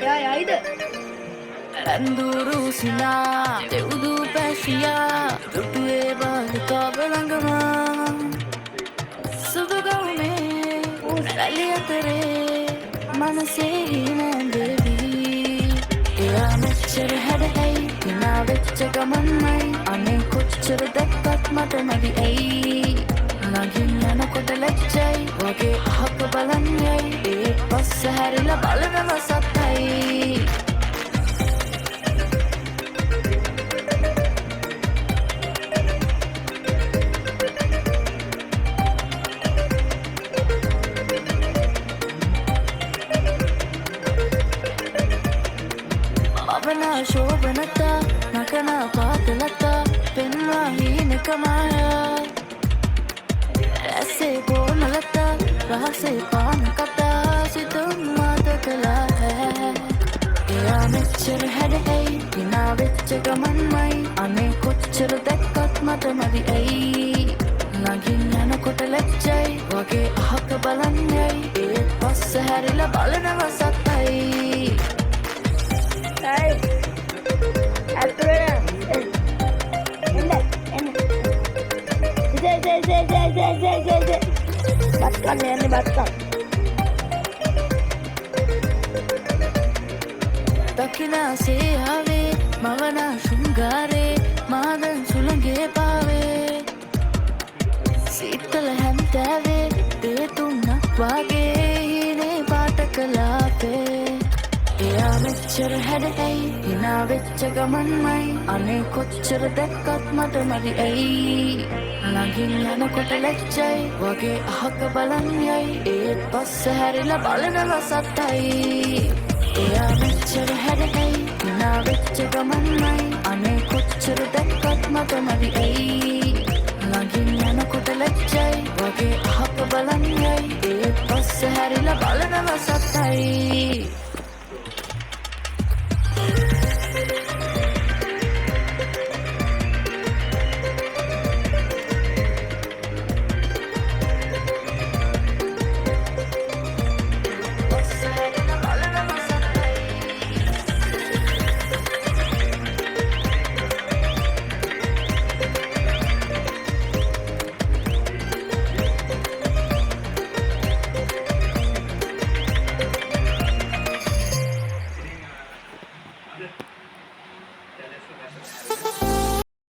එයා යයිද? ඇන්දුරු සිනා දෙව්දු පැසියා දුටුවේ බාලිකා බලංගම සුදුගවුනේ රැලි අතරේ මනසේ හිනැඳවී එයා මෙච්චර හැඩහැයි හිනා වෙච්ච ගමන්මයි අනේ කොච්චර දැක්කත් මට මදි ඇයි නගින් යනකොට ලැජ්ජයි වගේ අහක බලන්නයි ඒත් පස්ස හැරිලා බලනව සත්තයි මවනා ශෝභනතා නකනා පාතලතා පෙන්වා හීනකමායා ඇසේ ගෝනලතා රහසේ පාන කතා සිතුම් මාත කලා හැ එයා මෙච්චර හැඩහැයි හිනා වෙච්ච ගමන්මයි අනේ කොච්චර දැක්කත් මට මදි ඇයි නගින් යනකොට ලැජ්ජයි වගේ අහක බලන්නයි ඒත් පස්ස හැරිලා බලනව සත්තයි බත්කන්න යන්නේ බත්කන්න. දකිනාසේ ආවේ මවනා ශෘංගාරේ මාදන් සුළඟේ පාවේ සීතල හැන්තෑවේ දේතුන්නක් වගේ හීනේ පාට කලාපේ එයා මෙච්චර හැඩහැයි හිනා වෙච්ච ගමන්මයි අනේ කොච්චර දැක්කත් මට මදි ඇයි නගින් යනකොට ලැජ්ජයි වගේ අහක බලන්නයි ඒත් පස්ස හැරිලා බලනව සත්තයි එයා මෙච්චර හැඩහැයි හිනා වෙච්ච ගමන්මයි අනේ කොච්චර දැක්කත් මට මදි ඇයි නගින් යනකොට ලැජ්ජයි වගේ අහක බලන්නයි ඒත් පස්ස හැරිලා බලනව සත්තයි